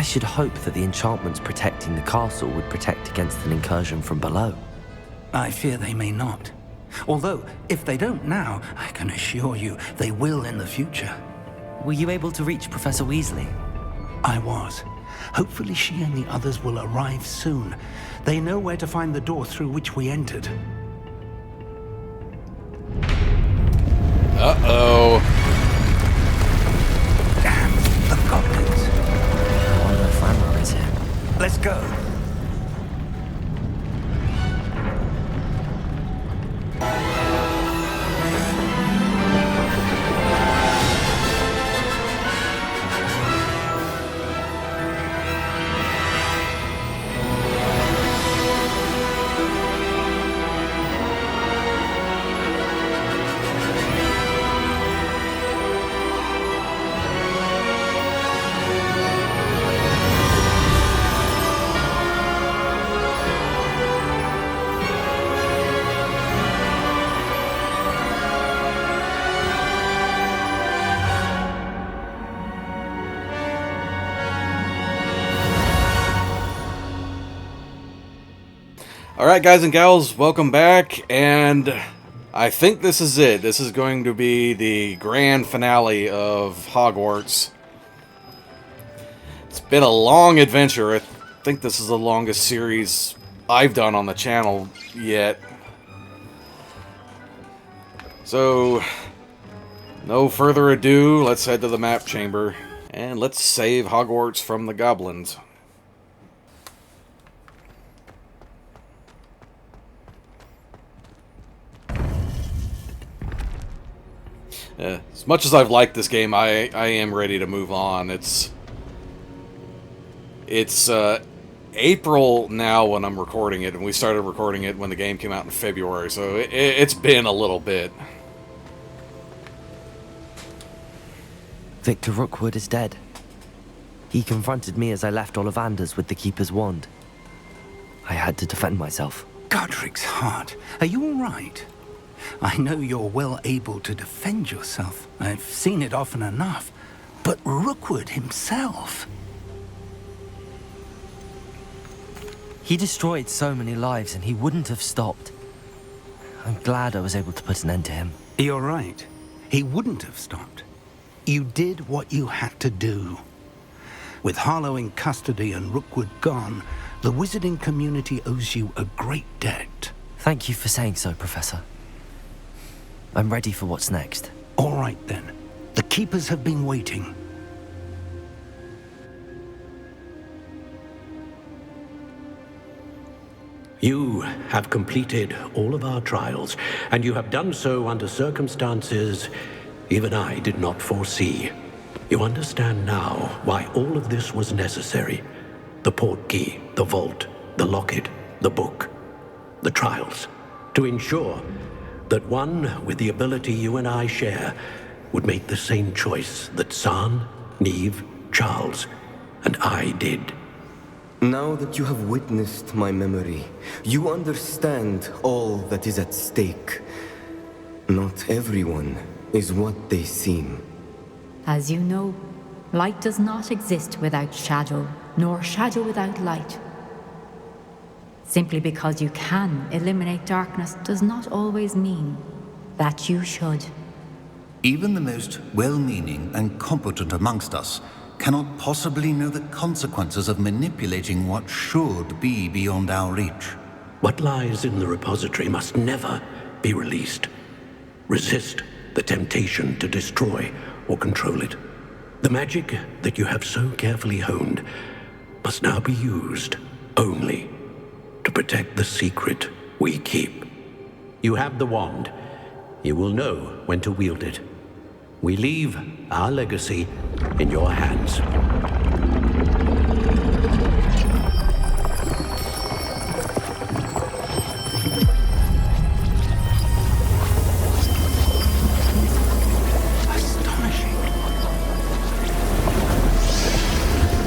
I should hope that the enchantments protecting the castle would protect against an incursion from below. I fear they may not. Although, if they don't now, I can assure you they will in the future. Were you able to reach Professor Weasley? I was. Hopefully she and the others will arrive soon. They know where to find the door through which we entered. Uh-oh. Damn, the goblins. I wonder if Ranrok is here. Let's go. Alright, guys and gals, welcome back, and I think this is it. This is going to be the grand finale of Hogwarts. It's been a long adventure. I think this is the longest series I've done on the channel yet. So, no further ado, let's head to the map chamber, and let's save Hogwarts from the goblins. As much as I've liked this game, I am ready to move on. It's April now when I'm recording it, and we started recording it when the game came out in February, so it's been a little bit. Victor Rookwood is dead. He confronted me as I left Ollivanders with the Keeper's wand. I had to defend myself. Godric's heart. Are you all right? I know you're well able to defend yourself. I've seen it often enough. But Rookwood himself... He destroyed so many lives and he wouldn't have stopped. I'm glad I was able to put an end to him. You're right. He wouldn't have stopped. You did what you had to do. With Harlow in custody and Rookwood gone, the wizarding community owes you a great debt. Thank you for saying so, Professor. I'm ready for what's next. All right, then. The Keepers have been waiting. You have completed all of our trials, and you have done so under circumstances even I did not foresee. You understand now why all of this was necessary. The portkey, the vault, the locket, the book, the trials. To ensure that one with the ability you and I share would make the same choice that San, Neve, Charles, and I did. Now that you have witnessed my memory, you understand all that is at stake. Not everyone is what they seem. As you know, light does not exist without shadow, nor shadow without light. Simply because you can eliminate darkness does not always mean that you should. Even the most well-meaning and competent amongst us cannot possibly know the consequences of manipulating what should be beyond our reach. What lies in the repository must never be released. Resist the temptation to destroy or control it. The magic that you have so carefully honed must now be used only to protect the secret we keep. You have the wand. You will know when to wield it. We leave our legacy in your hands. Astonishing.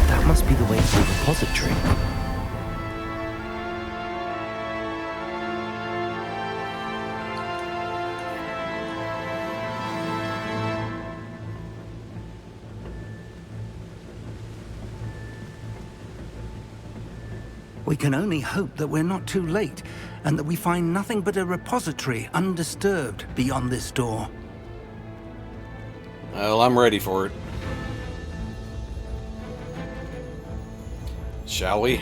That must be the way to the repository. We can only hope that we're not too late, and that we find nothing but a repository undisturbed beyond this door. Well, I'm ready for it. Shall we?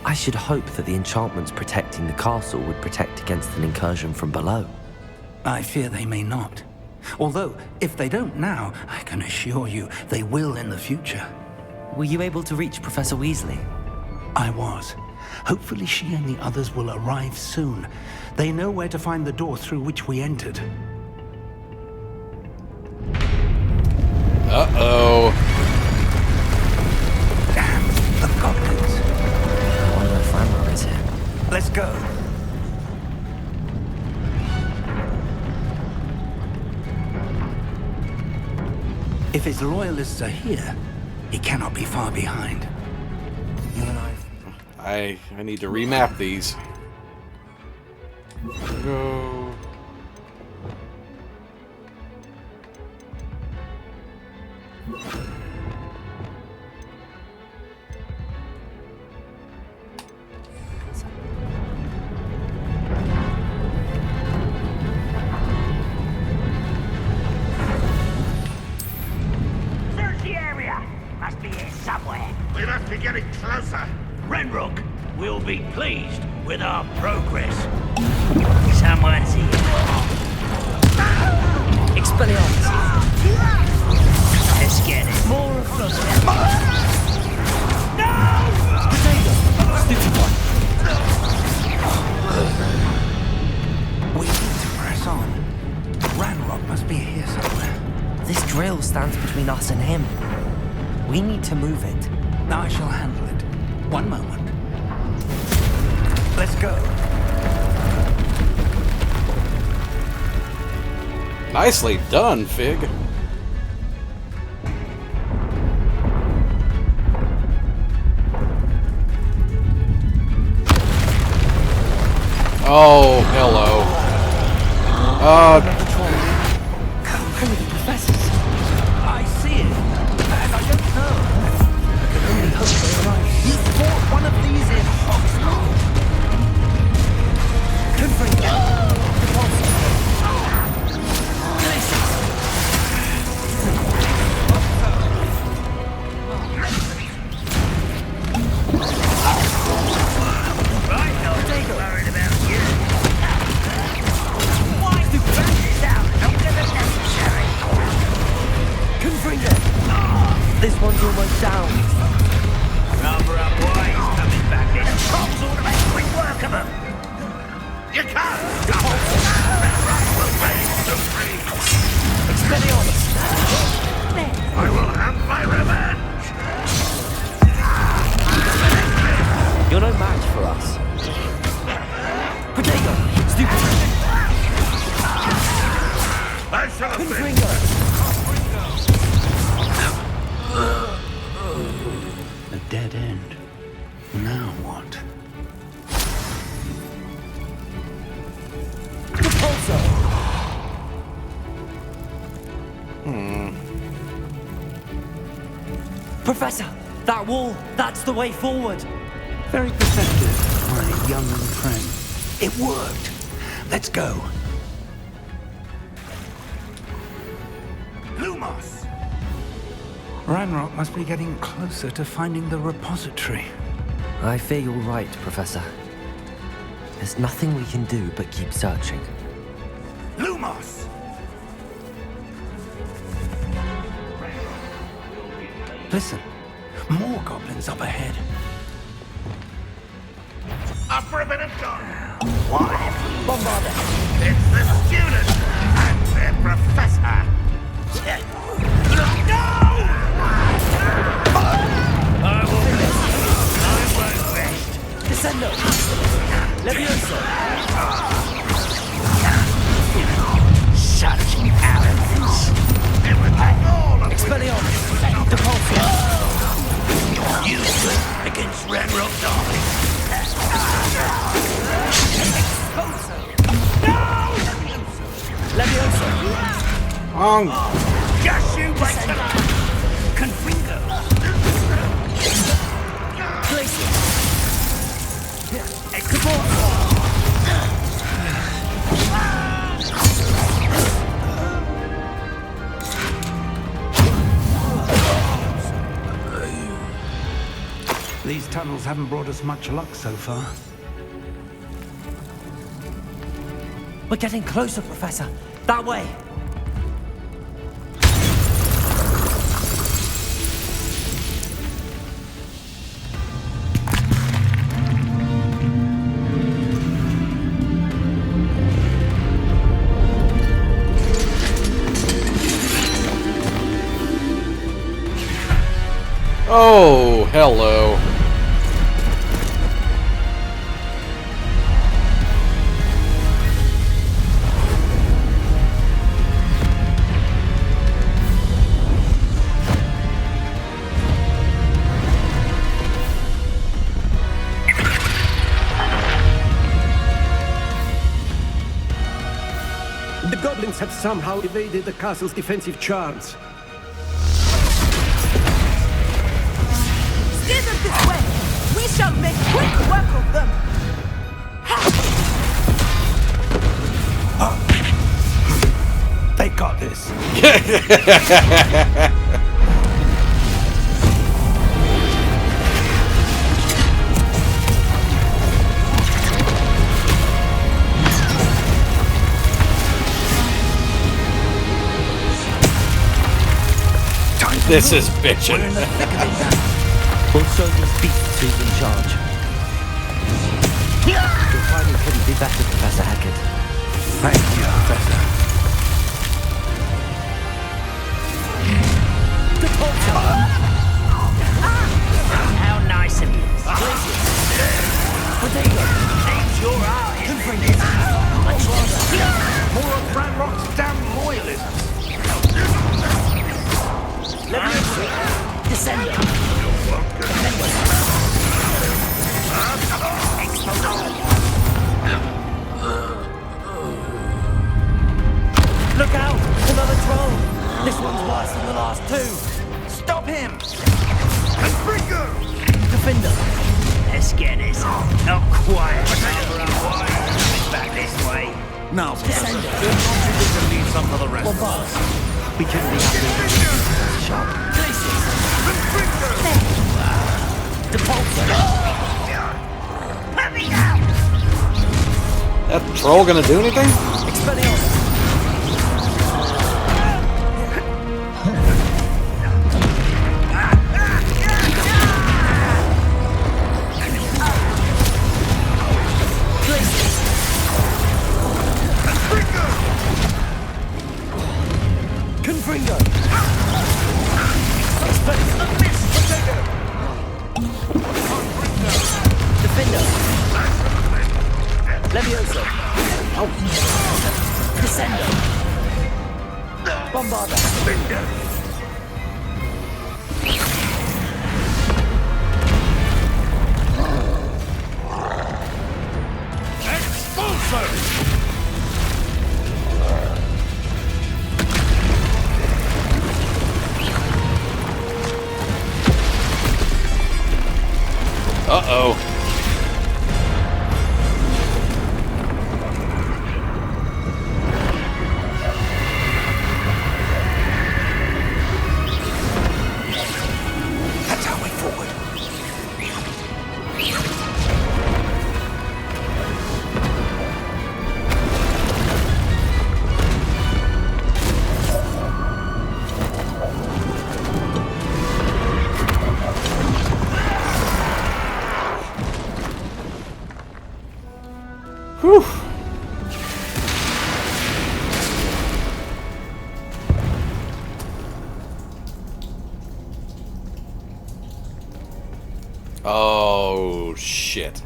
I should hope that the enchantments protecting the castle would protect against an incursion from below. I fear they may not. Although, if they don't now, I can assure you they will in the future. Were you able to reach Professor Weasley? I was. Hopefully she and the others will arrive soon. They know where to find the door through which we entered. Uh-oh. Damn, the goblins. I wonder if Ranrok is here. Let's go. If his loyalists are here, he cannot be far behind. You and I need to remap these. Go. Search the area! Must be here somewhere. We must be getting closer. Ranrok will be pleased with our progress. Someone's here. Expelliarmus! Let's get it. More of those. No! Potato! Stupid one! we need to press on. Ranrok must be here somewhere. This drill stands between us and him. We need to move it. I shall handle it. One moment. Let's go. Nicely done, Fig. Oh, hello. Hurry, professors! I see it, and I don't know. I can only hope they arrive. You fought one of these in Hogwarts. Right, no one's worried about you. Why do this out? Longer than necessary. This one's almost down. Rather up wise coming back in. The cops ought to make quick work of them. You can't stop us! Ranrok will reign supreme! Expelliarmus! I will have my revenge! You're no match for us. Potato! Stupid! I shall have been... A dead end. Now what? Professor! That wall! That's the way forward! Very perceptive, my young friend. It worked. Let's go. Lumos! Ranrok must be getting closer to finding the repository. I fear you're right, Professor. There's nothing we can do but keep searching. Lumos! Listen, more goblins up ahead. Up for a bit of fun! Why? Bombard them! It's the student and their professor! No! I won't rest. Descendo! Levioso! Such arrogance. It would take all of Expelliarmus! Depulso! Useless against Ranrok's army. Levioso! On. Just you wait till I... Confringo. These tunnels haven't brought us much luck so far. We're getting closer, Professor. That way. Oh, hello. The goblins have somehow evaded the castle's defensive charms. Steer them this way! We shall make quick work of them! They got this. This is bitchin'. We'll show these beasts who's in charge. Your timing couldn't be better, Professor Hackett. Thank you, Professor. How nice of you. Seems you're out in this. Much rather. More of Ranrock's damn loyalists. Descender. Look out! Another troll! This one's worse than the last two! Stop him! Defender! Let's get this. Not quiet. Back this way. Now, Professor, don't contribute to leave some for the rest of us. We couldn't be happy with this shop. That troll gonna do anything? Confringo! Defender! Levioso! Descender! Bombarda! Uh-oh. That's our way forward. Whew. Oh, shit.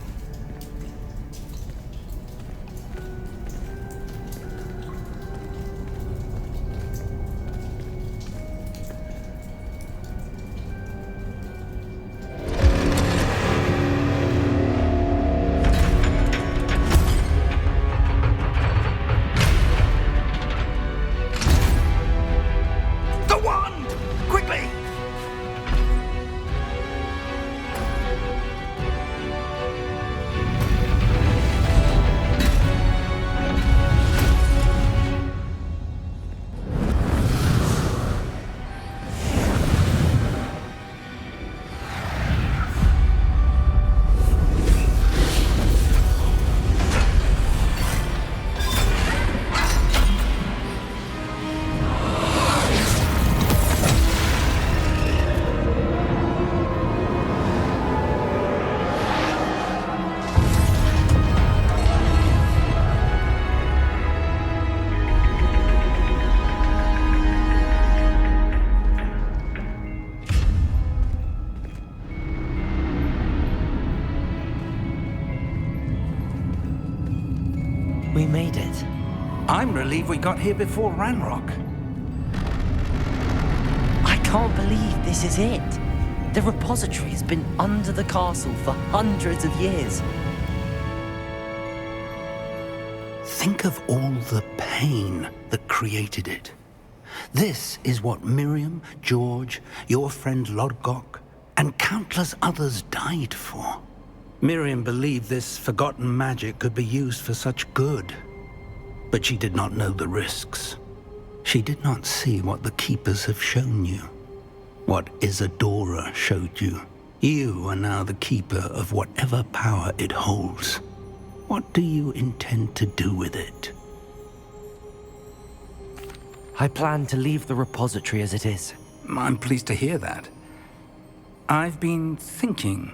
believe we got here before Ranrok. I can't believe this is it. The repository has been under the castle for hundreds of years. Think of all the pain that created it. This is what Miriam, George, your friend Lodgok, and countless others died for. Miriam believed this forgotten magic could be used for such good. But she did not know the risks. She did not see what the Keepers have shown you. What Isadora showed you. You are now the Keeper of whatever power it holds. What do you intend to do with it? I plan to leave the repository as it is. I'm pleased to hear that. I've been thinking.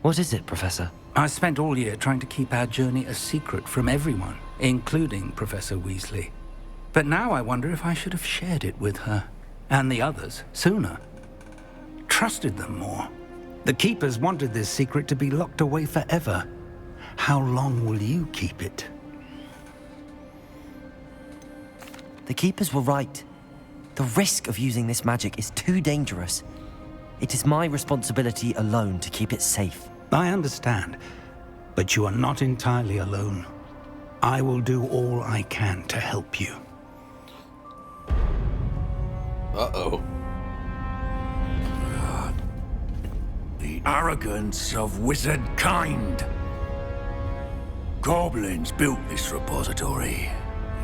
What is it, Professor? I spent all year trying to keep our journey a secret from everyone, including Professor Weasley. But now I wonder if I should have shared it with her, and the others, sooner. Trusted them more. The Keepers wanted this secret to be locked away forever. How long will you keep it? The Keepers were right. The risk of using this magic is too dangerous. It is my responsibility alone to keep it safe. I understand, but you are not entirely alone. I will do all I can to help you. Uh-oh. The arrogance of wizard kind. Goblins built this repository.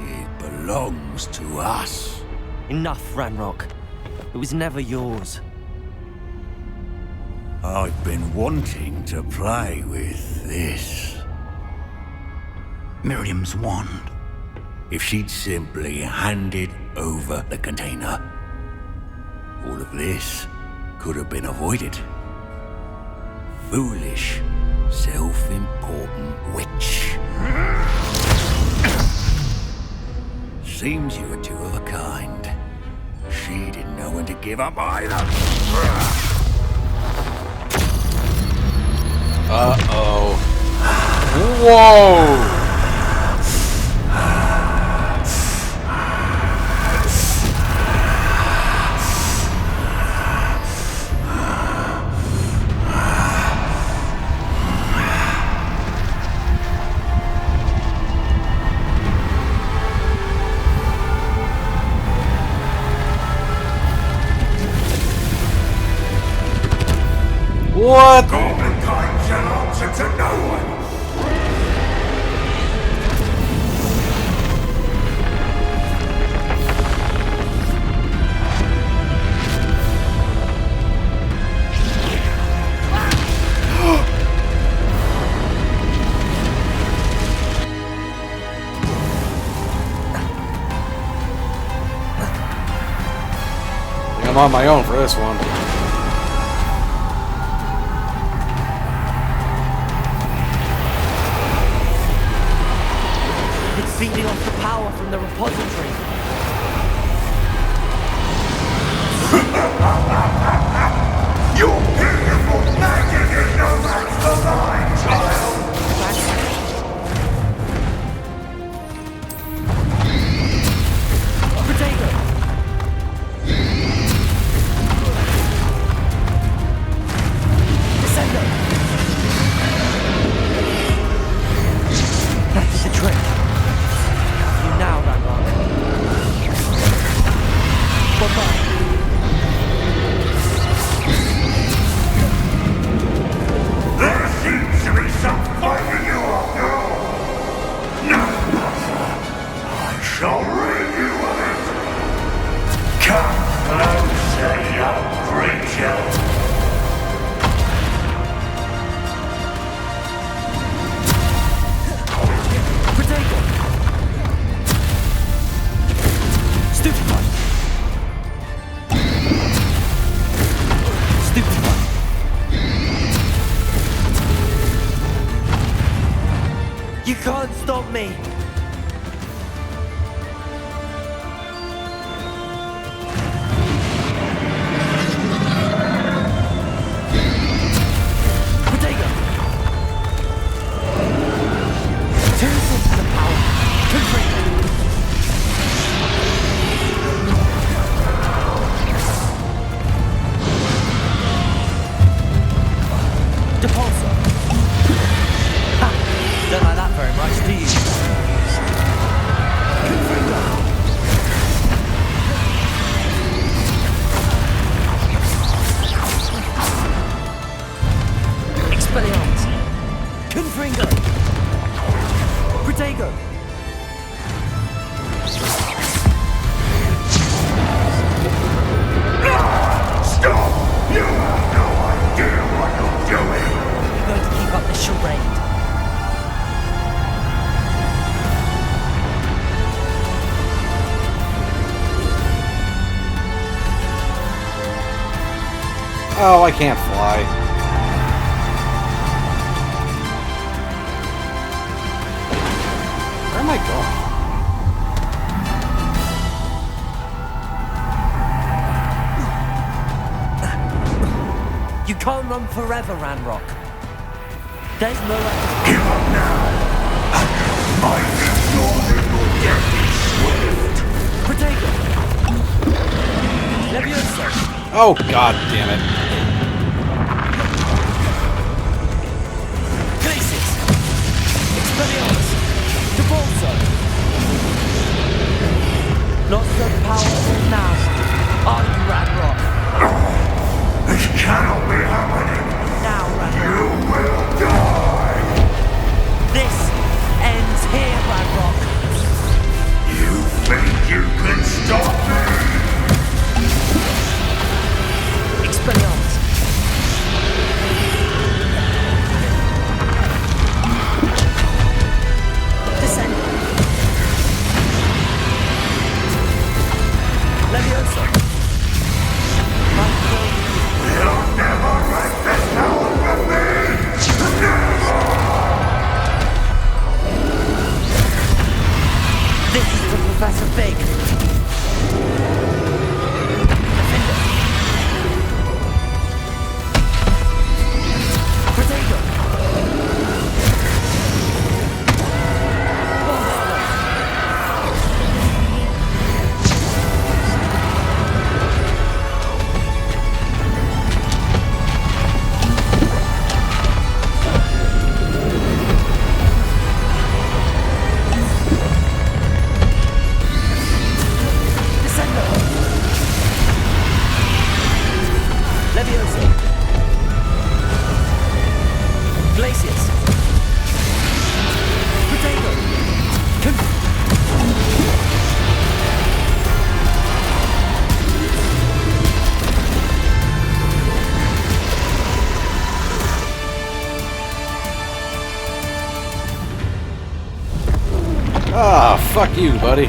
It belongs to us. Enough, Ranrok. It was never yours. I've been wanting to play with this. Miriam's wand. If she'd simply handed over the container, all of this could have been avoided. Foolish, self-important witch. Seems you were two of a kind. She didn't know when to give up either. Uh-oh. Whoa! What? Goblin kind shall answer to no one. I think I'm on my own for this one. Feeding off the power from the repository. Your beautiful magic is no match for mine, child. Potato! Descendo! That is the trick. Now, Ranrok. Bye-bye. There seems to be some fighting you after all. No matter. I shall rid you of it. Come closer, young creature. Potato! Stupefy! Stupefy! You can't stop me! Potato! Turn into the power! Confronting! Oh, I can't fly. Where am I going? You can't run forever, Ranrok. There's no... Give up now! My glory will get me swift! Potato! Leviosa! Oh, god damn it. Glacis! Expelliarmus! Devolso! Not so powerful now, are you, Ranrok? This cannot be happening! Now, Ranrok! You will die! This ends here, Ranrok! You think you can stop me? Expelliarmus! Descend! Leviosa! You'll never wreck this power from me! Never! This is for Professor Big! Defender! Potato! Leviosa! Glacius! Potato! Ah, fuck you, buddy.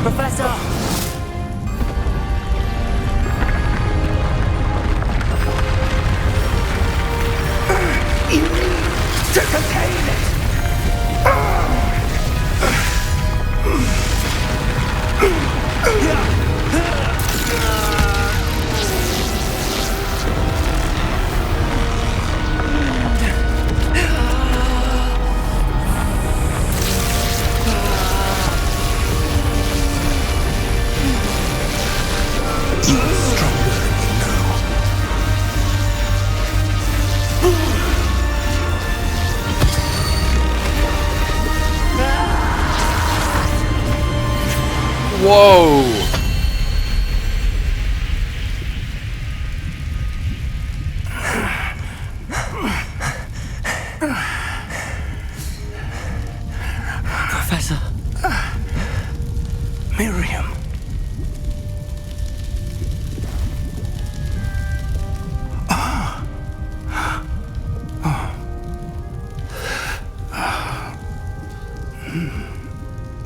Professor! You need to contain it! Whoa! Professor! Miriam.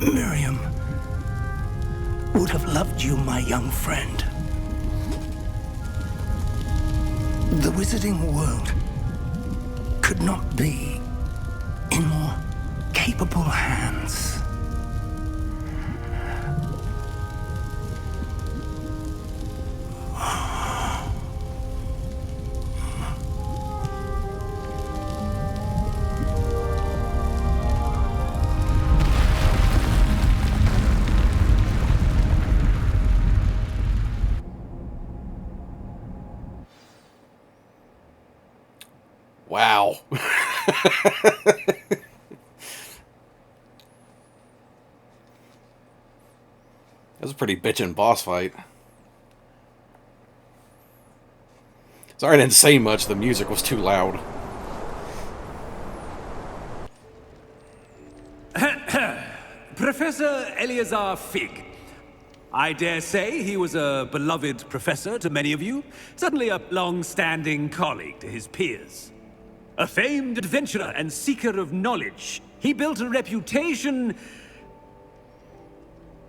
Miriam would have loved you, my young friend. The wizarding world could not be in more capable hands. Wow. That was a pretty bitchin' boss fight. Sorry I didn't say much, the music was too loud. Professor Eleazar Fig. I dare say he was a beloved professor to many of you, certainly a long-standing colleague to his peers. A famed adventurer and seeker of knowledge, he built a reputation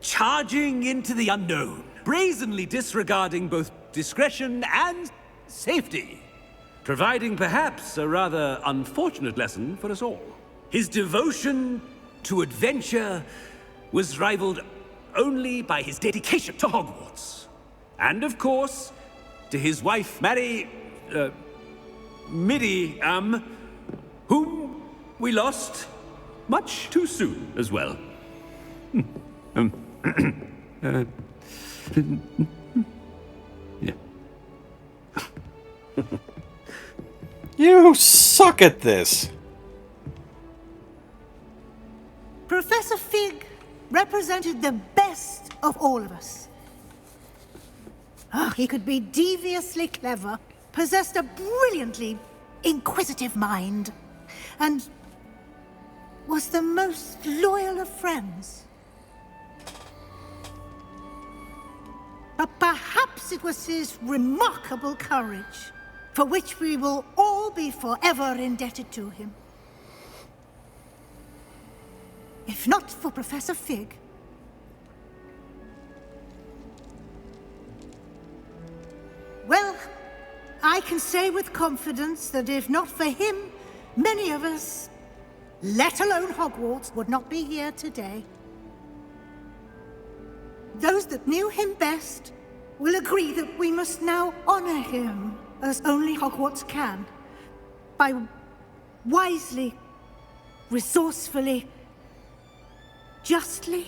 charging into the unknown, brazenly disregarding both discretion and safety, providing perhaps a rather unfortunate lesson for us all. His devotion to adventure was rivaled only by his dedication to Hogwarts. And of course, to his wife, Midi, whom we lost much too soon as well. Yeah. You suck at this. Professor Fig represented the best of all of us. He could be deviously clever, possessed a brilliantly inquisitive mind, and was the most loyal of friends. But perhaps it was his remarkable courage, for which we will all be forever indebted to him. If not for Professor Fig, well, I can say with confidence that if not for him, many of us, let alone Hogwarts, would not be here today. Those that knew him best will agree that we must now honor him as only Hogwarts can, by wisely, resourcefully, justly,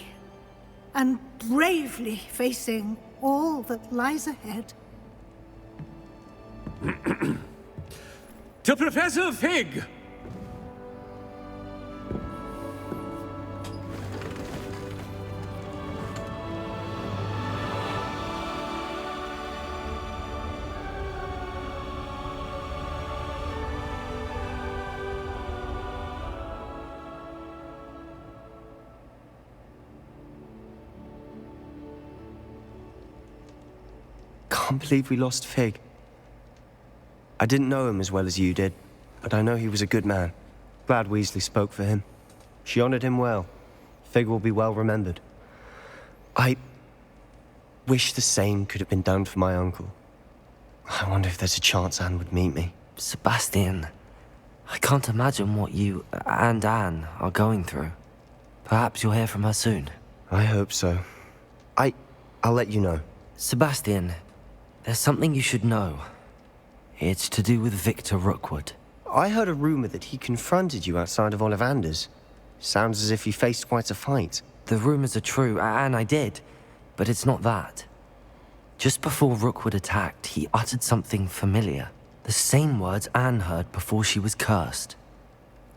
and bravely facing all that lies ahead. To Professor Fig! Can't believe we lost Fig. I didn't know him as well as you did, but I know he was a good man. Glad Weasley spoke for him. She honored him well. Fig will be well remembered. I wish the same could have been done for my uncle. I wonder if there's a chance Anne would meet me. Sebastian, I can't imagine what you and Anne are going through. Perhaps you'll hear from her soon. I hope so. I'll let you know. Sebastian, there's something you should know. It's to do with Victor Rookwood. I heard a rumor that he confronted you outside of Ollivander's. Sounds as if he faced quite a fight. The rumors are true, and I did, but it's not that. Just before Rookwood attacked, he uttered something familiar. The same words Anne heard before she was cursed.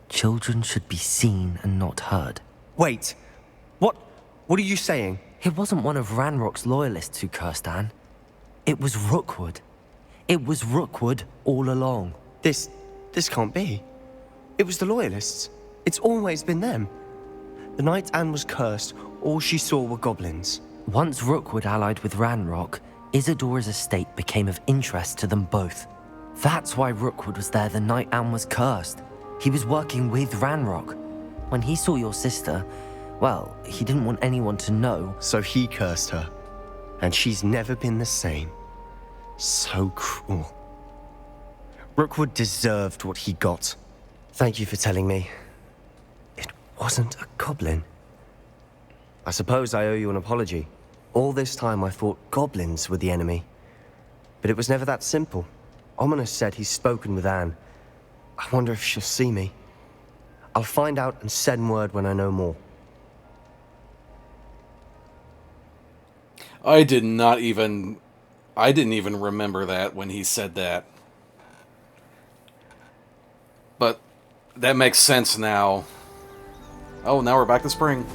Children should be seen and not heard. Wait, what are you saying? It wasn't one of Ranrock's loyalists who cursed Anne. It was Rookwood. It was Rookwood all along. This can't be. It was the Loyalists. It's always been them. The night Anne was cursed, all she saw were goblins. Once Rookwood allied with Ranrock, Isadora's estate became of interest to them both. That's why Rookwood was there the night Anne was cursed. He was working with Ranrock. When he saw your sister, well, he didn't want anyone to know. So he cursed her. And she's never been the same. So cruel. Rookwood deserved what he got. Thank you for telling me. It wasn't a goblin. I suppose I owe you an apology. All this time I thought goblins were the enemy. But it was never that simple. Ominous said he's spoken with Anne. I wonder if she'll see me. I'll find out and send word when I know more. I didn't even remember that when he said that. That makes sense now. Oh, now we're back to spring.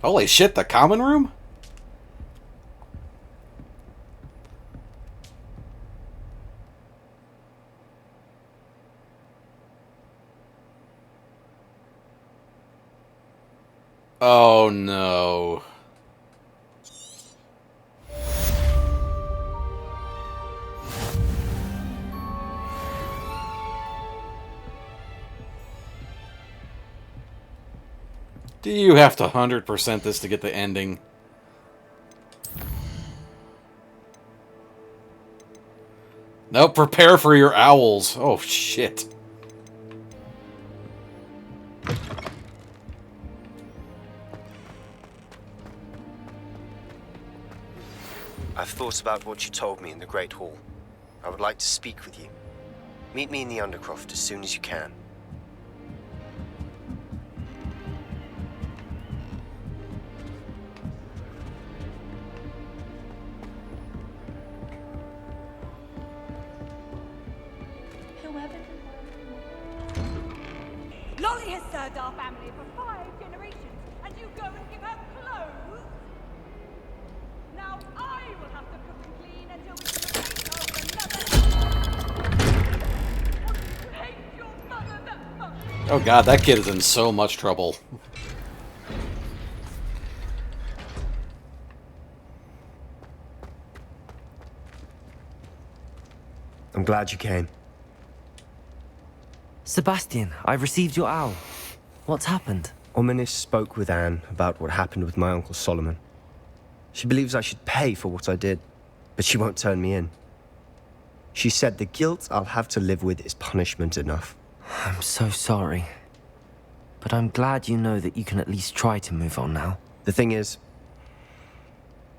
Holy shit, the common room? Oh no. Do you have to 100% this to get the ending? No, prepare for your owls. Oh shit. I've thought about what you told me in the Great Hall. I would like to speak with you. Meet me in the Undercroft as soon as you can. Lolly has served our family for 5 generations, and you go and give her clothes? Now I will have to cook and clean until we can replace her with another. You hate your mother that much. Oh god, that kid is in so much trouble. I'm glad you came. Sebastian, I received your owl. What's happened? Ominis spoke with Anne about what happened with my Uncle Solomon. She believes I should pay for what I did, but she won't turn me in. She said the guilt I'll have to live with is punishment enough. I'm so sorry. But I'm glad you know that you can at least try to move on now. The thing is,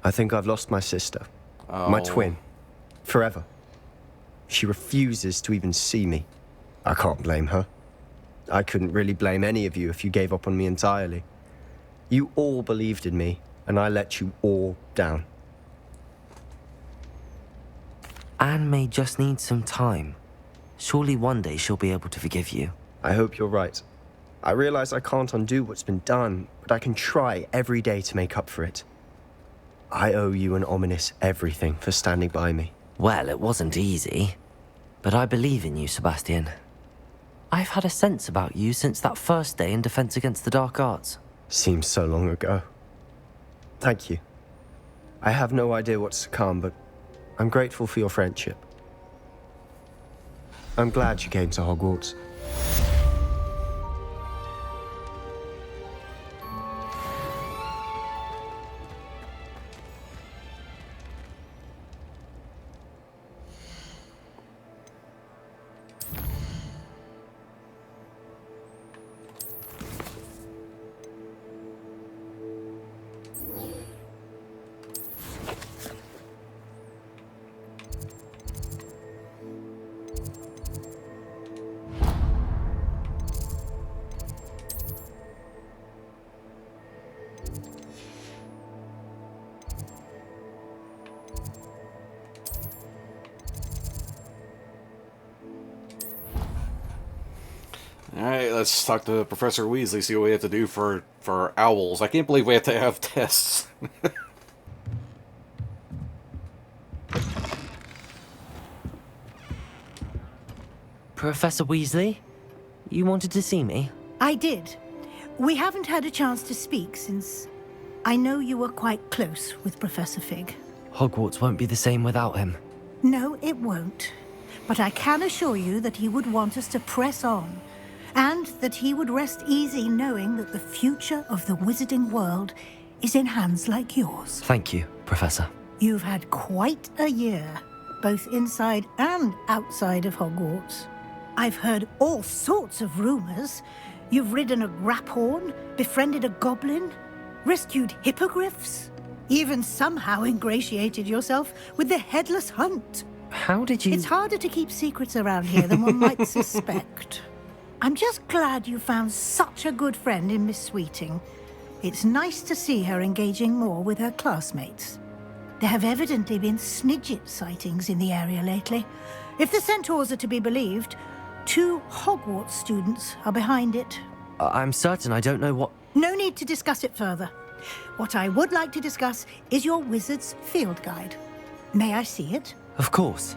I think I've lost my sister. Oh. My twin. Forever. She refuses to even see me. I can't blame her. I couldn't really blame any of you if you gave up on me entirely. You all believed in me, and I let you all down. Anne may just need some time. Surely one day she'll be able to forgive you. I hope you're right. I realize I can't undo what's been done, but I can try every day to make up for it. I owe you and Ominis everything for standing by me. Well, it wasn't easy. But I believe in you, Sebastian. I've had a sense about you since that first day in Defense Against the Dark Arts. Seems so long ago. Thank you. I have no idea what's to come, but I'm grateful for your friendship. I'm glad you came to Hogwarts. Alright, let's talk to Professor Weasley, see what we have to do for owls. I can't believe we have to have tests. Professor Weasley? You wanted to see me? I did. We haven't had a chance to speak since I know you were quite close with Professor Fig. Hogwarts won't be the same without him. No, it won't. But I can assure you that he would want us to press on, and that he would rest easy knowing that the future of the wizarding world is in hands like yours. Thank you, Professor. You've had quite a year, both inside and outside of Hogwarts. I've heard all sorts of rumors. You've ridden a graphorn, befriended a goblin, rescued hippogriffs, even somehow ingratiated yourself with the Headless Hunt. How did you... It's harder to keep secrets around here than one might suspect. I'm just glad you found such a good friend in Miss Sweeting. It's nice to see her engaging more with her classmates. There have evidently been Snidget sightings in the area lately. If the centaurs are to be believed, 2 Hogwarts students are behind it. I'm certain I don't know what... No need to discuss it further. What I would like to discuss is your wizard's field guide. May I see it? Of course.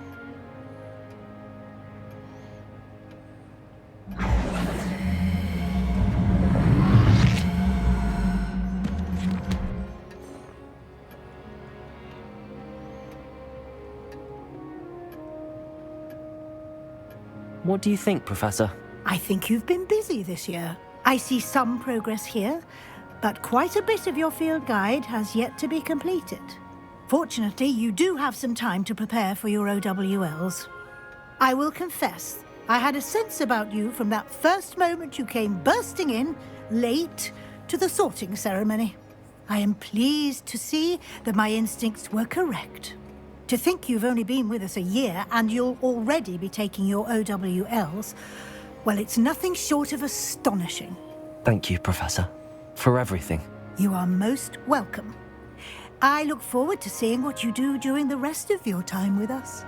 What do you think, Professor? I think you've been busy this year. I see some progress here, but quite a bit of your field guide has yet to be completed. Fortunately, you do have some time to prepare for your O.W.L.S. I will confess, I had a sense about you from that first moment you came bursting in, late, to the sorting ceremony. I am pleased to see that my instincts were correct. To think you've only been with us a year and you'll already be taking your O.W.L.S, well, it's nothing short of astonishing. Thank you, Professor, for everything. You are most welcome. I look forward to seeing what you do during the rest of your time with us.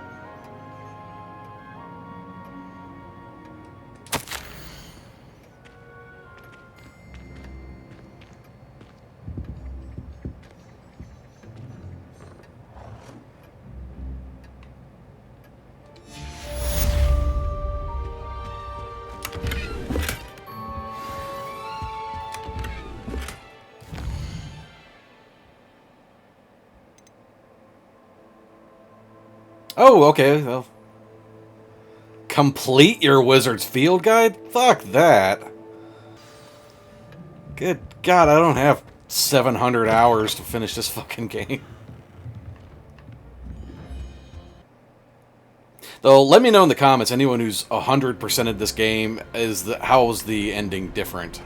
Oh, okay, well. Complete your wizard's field guide? Fuck that. Good God, I don't have 700 hours to finish this fucking game. Though, let me know in the comments, anyone who's 100%ed this game, how's the ending different?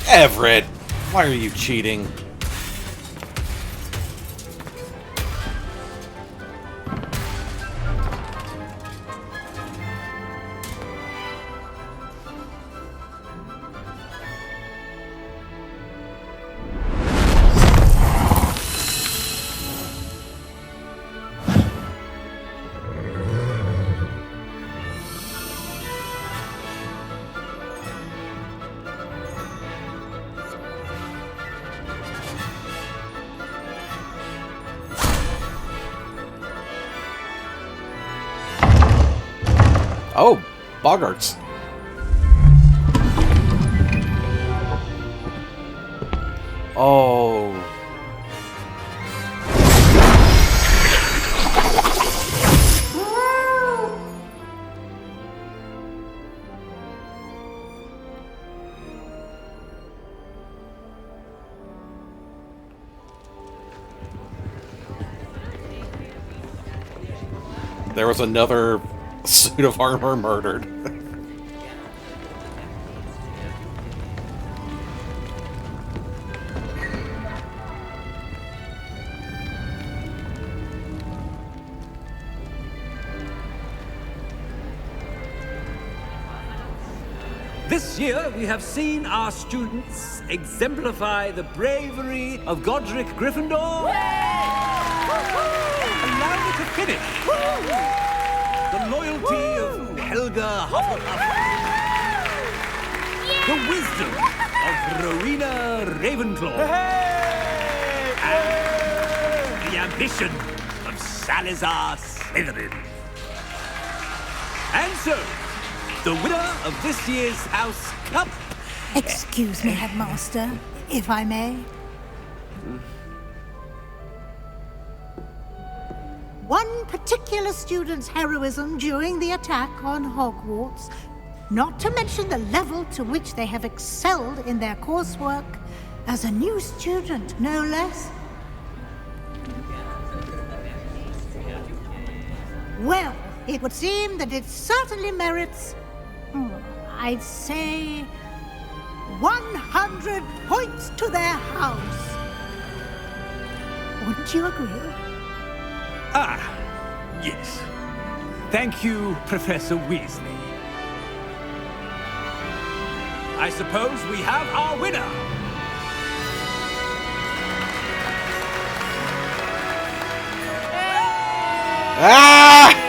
Everett, why are you cheating? Oh, Hogwarts. Oh. There was another suit of armor murdered. This year, we have seen our students exemplify the bravery of Baldrick Gryffindor. Allow me to finish. The loyalty of Helga Hufflepuff. The wisdom of Rowena Ravenclaw. And the ambition of Salazar Slytherin. And so, the winner of this year's House Cup... Excuse me, Headmaster, if I may. One particular student's heroism during the attack on Hogwarts, not to mention the level to which they have excelled in their coursework, as a new student, no less. Well, it would seem that it certainly merits, I'd say, 100 points to their house. Wouldn't you agree? Ah, yes. Thank you, Professor Weasley. I suppose we have our winner. Ah!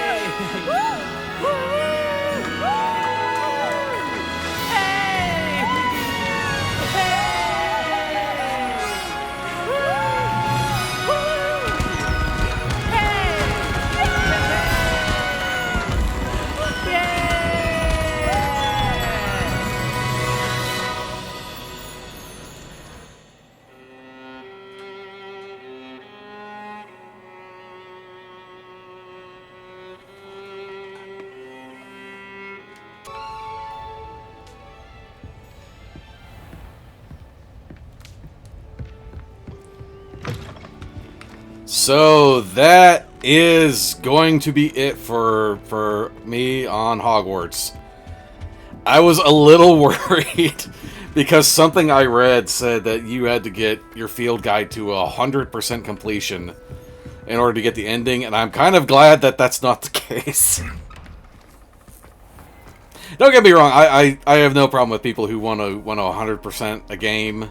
So that is going to be it for me on Hogwarts. I was a little worried because something I read said that you had to get your field guide to 100% completion in order to get the ending, and I'm kind of glad that that's not the case. Don't get me wrong, I have no problem with people who want to 100% a game.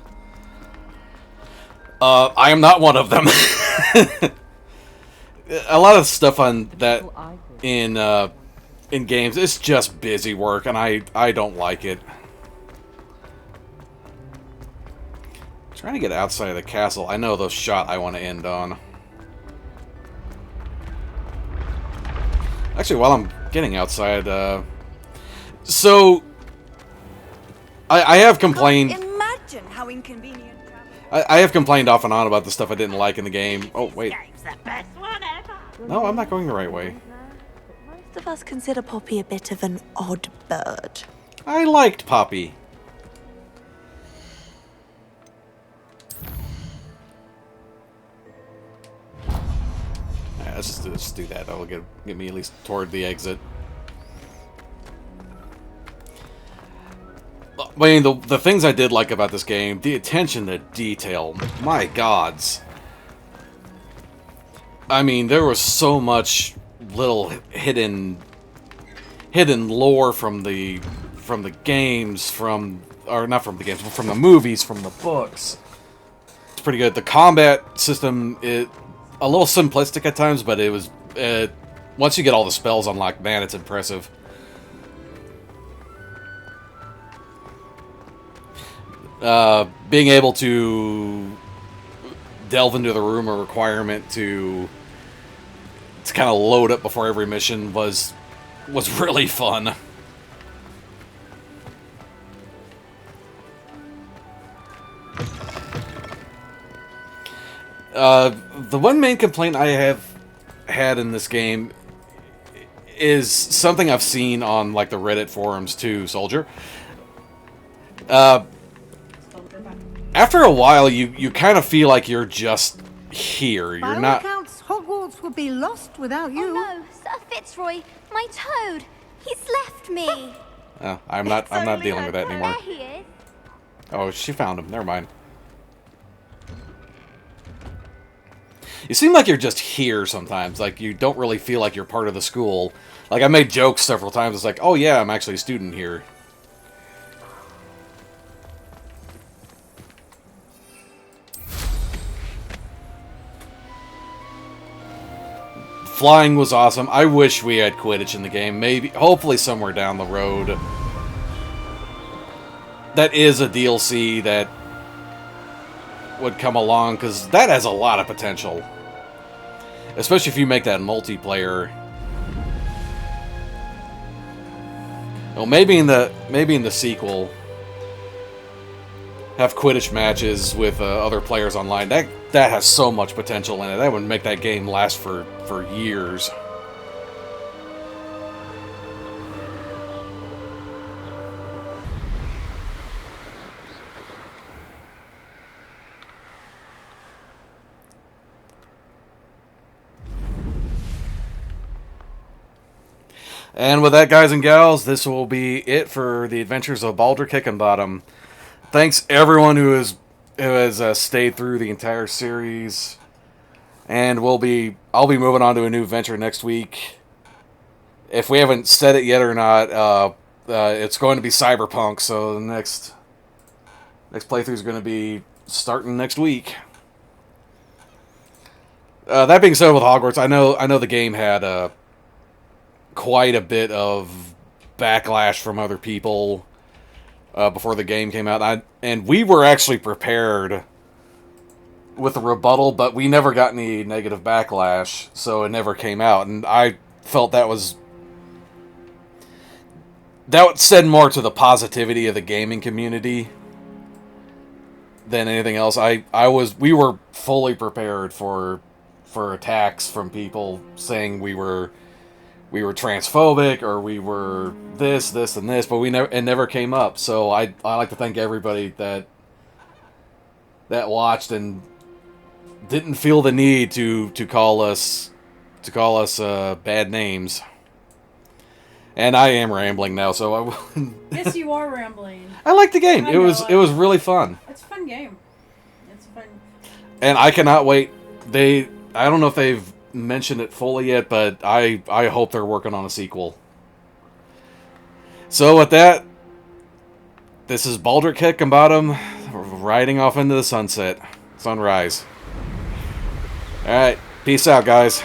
I am not one of them. A lot of stuff on that in games, it's just busy work, and I don't like it. Trying to get outside of the castle. I know the shot I want to end on. Actually, while I'm getting outside, so I have complained. Imagine how inconvenient. I have complained off and on about the stuff I didn't like in the game. Oh wait. No, I'm not going the right way. Most of us consider Poppy a bit of an odd bird. I liked Poppy. Let's just do that. That'll get me at least toward the exit. I mean, the things I did like about this game, the attention to detail, my gods. I mean, there was so much little hidden lore from the games, or not from the games, but from the movies, from the books. It's pretty good. The combat system, a little simplistic at times, but it was once you get all the spells unlocked, man, it's impressive. Being able to delve into the room, a requirement to kind of load up before every mission was really fun. The one main complaint I have had in this game is something I've seen on like the Reddit forums too, Soldier. After a while, you kind of feel like you're just here. You're By all not. accounts, Hogwarts would be lost without you. Oh no, Sir Fitzroy, my toad. He's left me. Oh, I'm not dealing with that anymore. There he is. Oh, she found him. Never mind. You seem like you're just here sometimes. Like, you don't really feel like you're part of the school. Like, I made jokes several times. It's like, oh yeah, I'm actually a student here. Flying was awesome. I wish we had Quidditch in the game. Maybe, hopefully somewhere down the road. That is a DLC that would come along, because that has a lot of potential. Especially if you make that multiplayer. Well, maybe in the sequel, have Quidditch matches with other players online. That has so much potential in it. That would make that game last for years. And with that, guys and gals, this will be it for the adventures of Baldrick Hickenbottom. Thanks everyone who has stayed through the entire series. And I'll be moving on to a new venture next week. If we haven't said it yet or not, it's going to be Cyberpunk, so the next playthrough is going to be starting next week. That being said, with Hogwarts, I know the game had quite a bit of backlash from other people before the game came out, and we were actually prepared with a rebuttal, but we never got any negative backlash, so it never came out, and I felt that said more to the positivity of the gaming community than anything else. We were fully prepared for attacks from people saying we were transphobic or we were this, and this, but it never came up. So I like to thank everybody that watched and didn't feel the need to call us bad names. And I am rambling now, so I will. Yes, you are rambling. I like the game. It was really fun. It's a fun game. It's fun. And I cannot wait. I don't know if they've mentioned it fully yet, but I hope they're working on a sequel. So with that, this is Baldrick Hickenbottom riding off into the sunrise. Alright, peace out, guys.